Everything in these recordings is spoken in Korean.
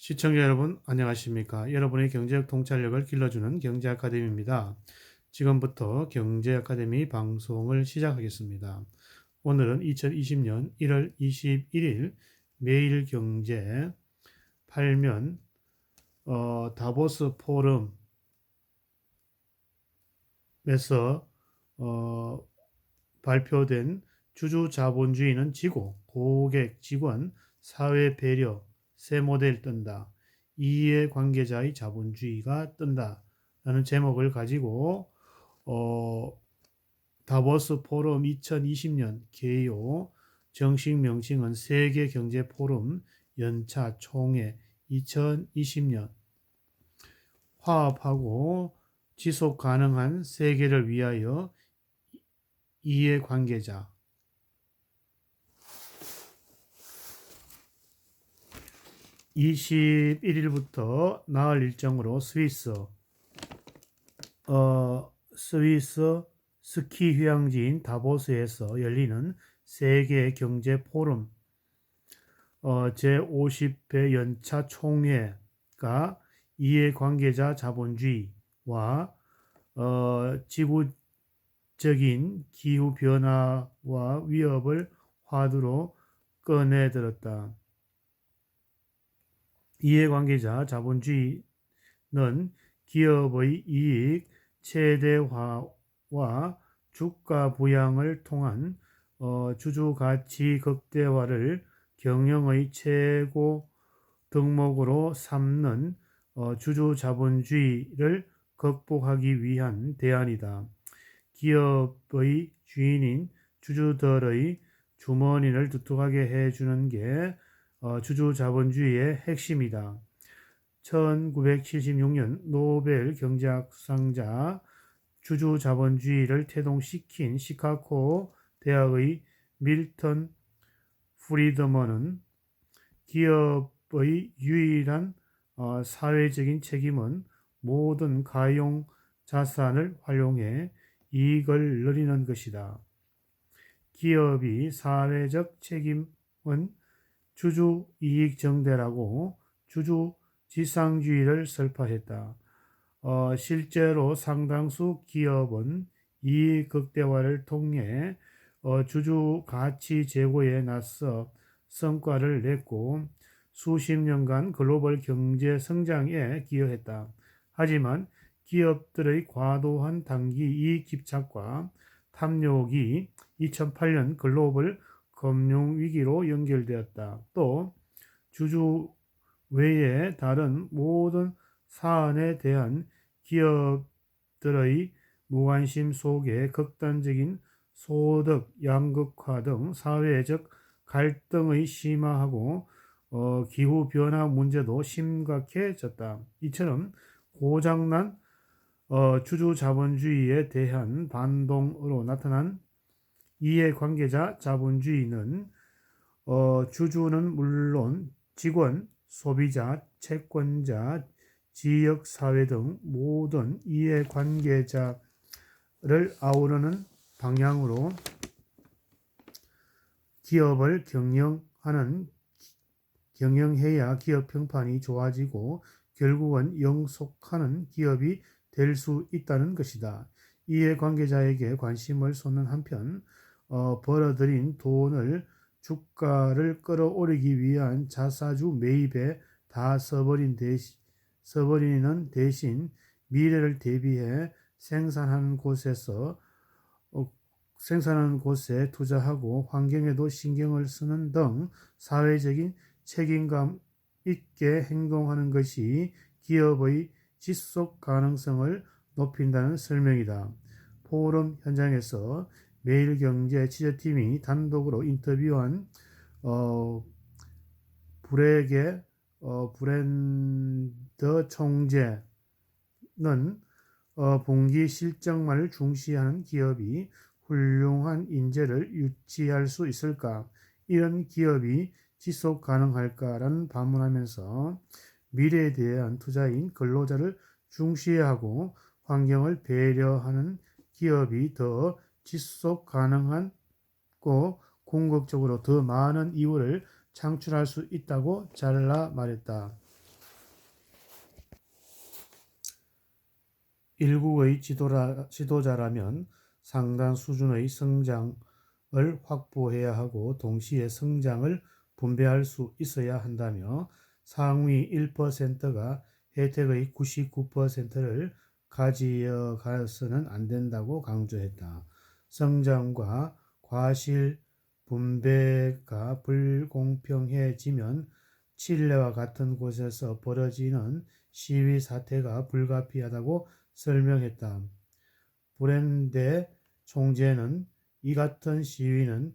시청자 여러분 안녕하십니까? 여러분의 경제적 통찰력을 길러주는 경제아카데미입니다. 지금부터 경제아카데미 방송을 시작하겠습니다. 오늘은 2020년 1월 21일 매일경제 8면 다보스 포럼에서 발표된 주주 자본주의는 지고 고객, 직원, 사회 배려 새 모델 뜬다. 이해 관계자의 자본주의가 뜬다. 라는 제목을 가지고 다보스 포럼 2020년 개요 정식 명칭은 세계 경제 포럼 연차 총회 2020년 화합하고 지속 가능한 세계를 위하여 이해관계자 21일부터 나흘 일정으로 스위스 스키 휴양지인 다보스에서 열리는 세계 경제 포럼 제50회 연차 총회가 이해관계자 자본주의와 지구적인 기후변화와 위협을 화두로 꺼내들었다. 이해관계자 자본주의는 기업의 이익 최대화와 주가 부양을 통한 주주 가치 극대화를 경영의 최고 덕목으로 삼는 주주 자본주의를 극복하기 위한 대안이다. 기업의 주인인 주주들의 주머니를 두툼하게 해주는 게 주주 자본주의의 핵심이다. 1976년 노벨 경제학 수상자 주주 자본주의를 태동시킨 시카고 대학의 밀턴 프리드먼은 기업의 유일한 사회적인 책임은 모든 가용 자산을 활용해 이익을 누리는 것이다. 기업이 사회적 책임은 주주 이익 정대라고 주주 지상주의를 설파했다. 실제로 상당수 기업은 이익 극대화를 통해 주주 가치 제고에 나서 성과를 냈고 수십 년간 글로벌 경제 성장에 기여했다. 하지만 기업들의 과도한 단기 이익 집착과 탐욕이 2008년 글로벌 금융위기로 연결되었다. 또 주주 외의 다른 모든 사안에 대한 기업들의 무관심 속에 극단적인 소득 양극화 등 사회적 갈등의 심화하고 기후변화 문제도 심각해졌다. 이처럼 고장난 주주 자본주의에 대한 반동으로 나타난 이해관계자 자본주의는 주주는 물론 직원, 소비자, 채권자, 지역사회 등 모든 이해관계자를 아우르는 방향으로 기업을 경영해야 기업 평판이 좋아지고 결국은 영속하는 기업이 될 수 있다는 것이다. 이해관계자에게 관심을 쏟는 한편 벌어들인 돈을 주가를 끌어올리기 위한 자사주 매입에 다 써버리는 대신 미래를 대비해 생산하는 곳에 투자하고 환경에도 신경을 쓰는 등 사회적인 책임감 있게 행동하는 것이 기업의 지속 가능성을 높인다는 설명이다. 포럼 현장에서 매일경제 취재팀이 단독으로 인터뷰한 브레게 브랜드 총재는 분기 실적만을 중시하는 기업이 훌륭한 인재를 유치할 수 있을까? 이런 기업이 지속 가능할까라는 반문하면서 미래에 대한 투자인 근로자를 중시하고 환경을 배려하는 기업이 더 지속 가능하고 궁극적으로 더 많은 이익을 창출할 수 있다고 잘라 말했다. 일국의 지도자라면 상당 수준의 성장을 확보해야 하고 동시에 성장을 분배할 수 있어야 한다며 상위 1%가 혜택의 99%를 가져가서는 안 된다고 강조했다. 성장과 과실 분배가 불공평해지면 칠레와 같은 곳에서 벌어지는 시위 사태가 불가피하다고 설명했다. 브랜데 총재는 이 같은 시위는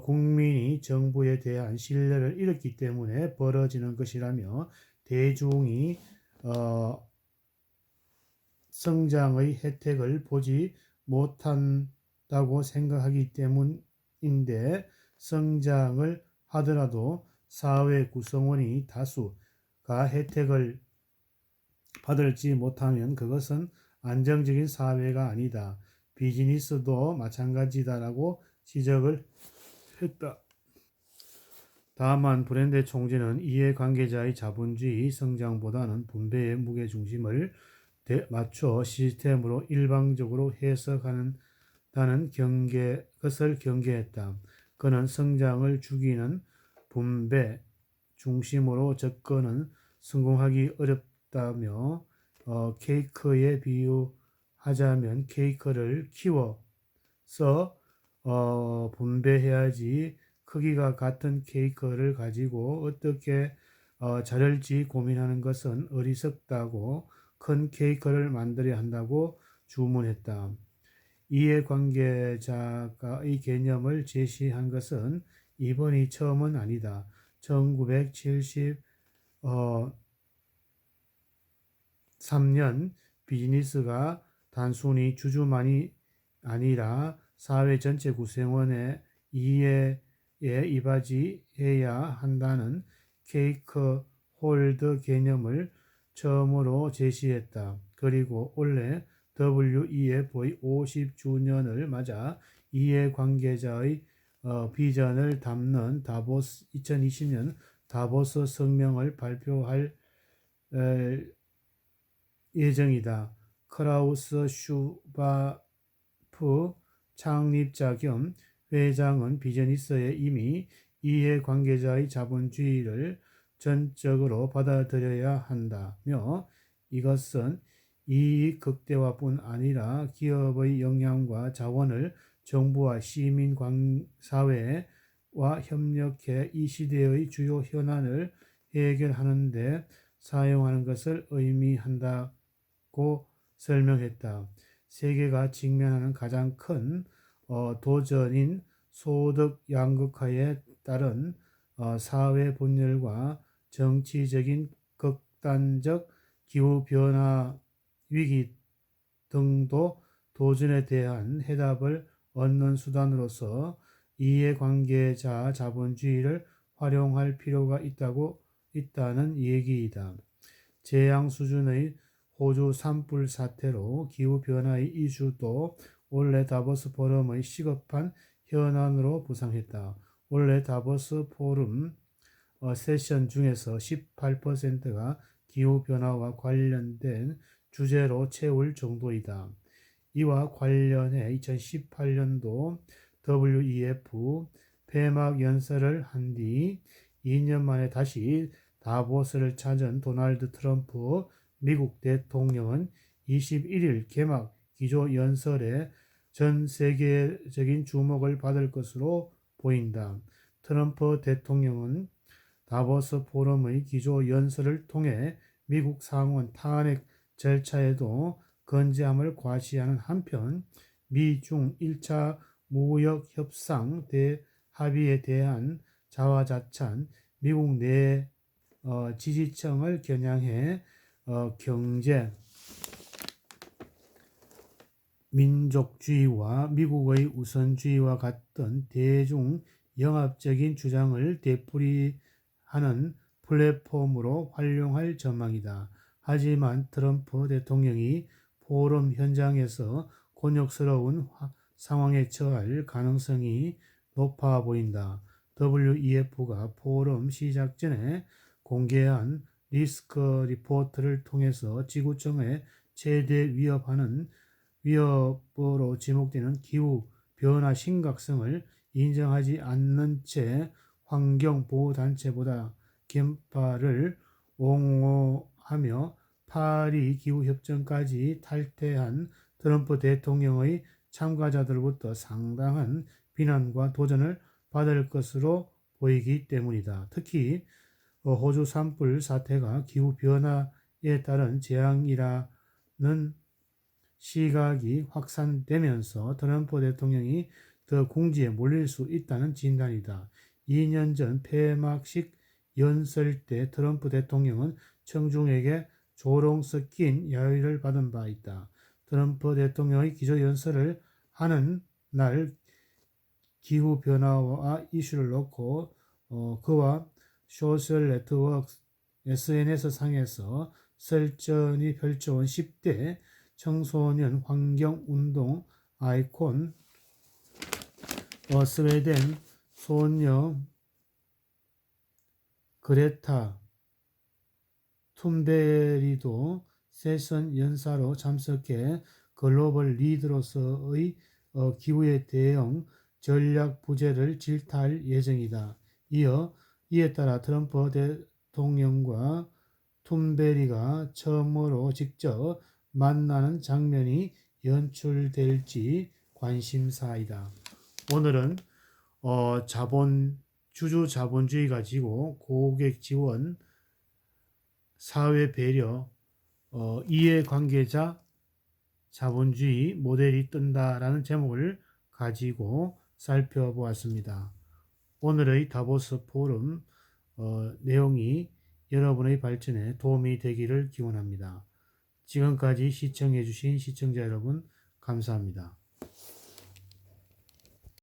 국민이 정부에 대한 신뢰를 잃었기 때문에 벌어지는 것이라며 대중이 성장의 혜택을 보지 못한다고 생각하기 때문인데 성장을 하더라도 사회 구성원이 다수가 혜택을 받을지 못하면 그것은 안정적인 사회가 아니다. 비즈니스도 마찬가지다라고 지적을 했다. 다만 브랜드 총재는 이해관계자의 자본주의 성장보다는 분배의 무게중심을 맞춰 시스템으로 일방적으로 해석한다는 것을 경계했다. 그는 성장을 죽이는 분배 중심으로 접근은 성공하기 어렵다며 케이크에 비유하자면 케이크를 키워서 분배해야지 크기가 같은 케이크를 가지고 어떻게 자를지 고민하는 것은 어리석다고 큰 케이크를 만들어야 한다고 주문했다. 이해관계자가 이 개념을 제시한 것은 이번이 처음은 아니다. 1973년 비즈니스가 단순히 주주만이 아니라 사회 전체 구성원의 이해에 이바지해야 한다는 케이크 홀더 개념을 처음으로 제시했다. 그리고 올해 WEF의 50주년을 맞아 이해관계자의 비전을 담는 2020년 다보스 성명을 발표할 예정이다. 크라우스 슈바프 창립자 겸 회장은 비즈니스에 이미 이해관계자의 자본주의를 전적으로 받아들여야 한다며 이것은 이익 극대화뿐 아니라 기업의 역량과 자원을 정부와 시민 사회와 협력해 이 시대의 주요 현안을 해결하는 데 사용하는 것을 의미한다고 설명했다. 세계가 직면하는 가장 큰 도전인 소득 양극화에 따른 사회 분열과 정치적인 극단적 기후변화 위기 등도 도전에 대한 해답을 얻는 수단으로서 이해관계자 자본주의를 활용할 필요가 있다는 얘기이다. 재앙 수준의 호주 산불 사태로 기후변화의 이슈도 올해 다보스 포럼의 시급한 현안으로 부상했다. 올해 다보스 포럼 세션 중에서 18%가 기후변화와 관련된 주제로 채울 정도이다. 이와 관련해 2018년도 WEF 폐막 연설을 한 뒤 2년 만에 다시 다보스를 찾은 도널드 트럼프 미국 대통령은 21일 개막 기조 연설에 전 세계적인 주목을 받을 것으로 보인다. 트럼프 대통령은 다보스 포럼의 기조 연설을 통해 미국 상원 탄핵 절차에도 건재함을 과시하는 한편 미중 1차 무역 협상 합의에 대한 자화자찬 미국 내 지지층을 겨냥해 경제 민족주의와 미국의 우선주의와 같은 대중 영합적인 주장을 되풀이하는 플랫폼으로 활용할 전망이다. 하지만 트럼프 대통령이 포럼 현장에서 곤욕스러운 상황에 처할 가능성이 높아 보인다. WEF가 포럼 시작 전에 공개한 리스크 리포트를 통해서 지구촌의 최대 위협으로 지목되는 기후 변화 심각성을 인정하지 않는 채 환경보호단체보다 견파를 옹호하며 파리 기후협정까지 탈퇴한 트럼프 대통령의 참가자들로부터 상당한 비난과 도전을 받을 것으로 보이기 때문이다. 특히 호주 산불 사태가 기후변화에 따른 재앙이라는 시각이 확산되면서 트럼프 대통령이 더 궁지에 몰릴 수 있다는 진단이다. 2년 전 폐막식 연설 때 트럼프 대통령은 청중에게 조롱 섞인 야유를 받은 바 있다. 트럼프 대통령의 기조연설을 하는 날 기후변화와 이슈를 놓고 그와 소셜 네트워크 SNS 상에서 설전이 펼쳐온 10대 청소년 환경운동 아이콘 스웨덴 소녀 그레타 툰베리도 세션 연사로 참석해 글로벌 리더로서의 기후에 대응 전략 부재를 질타할 예정이다. 이에 따라 트럼프 대통령과 툰베리가 처음으로 직접 만나는 장면이 연출될지 관심사이다. 오늘은 주주 자본주의 가지고 고객 지원, 사회 배려, 이해관계자 자본주의 모델이 뜬다라는 제목을 가지고 살펴보았습니다. 오늘의 다보스 포럼 내용이 여러분의 발전에 도움이 되기를 기원합니다. 지금까지 시청해 주신 시청자 여러분 감사합니다.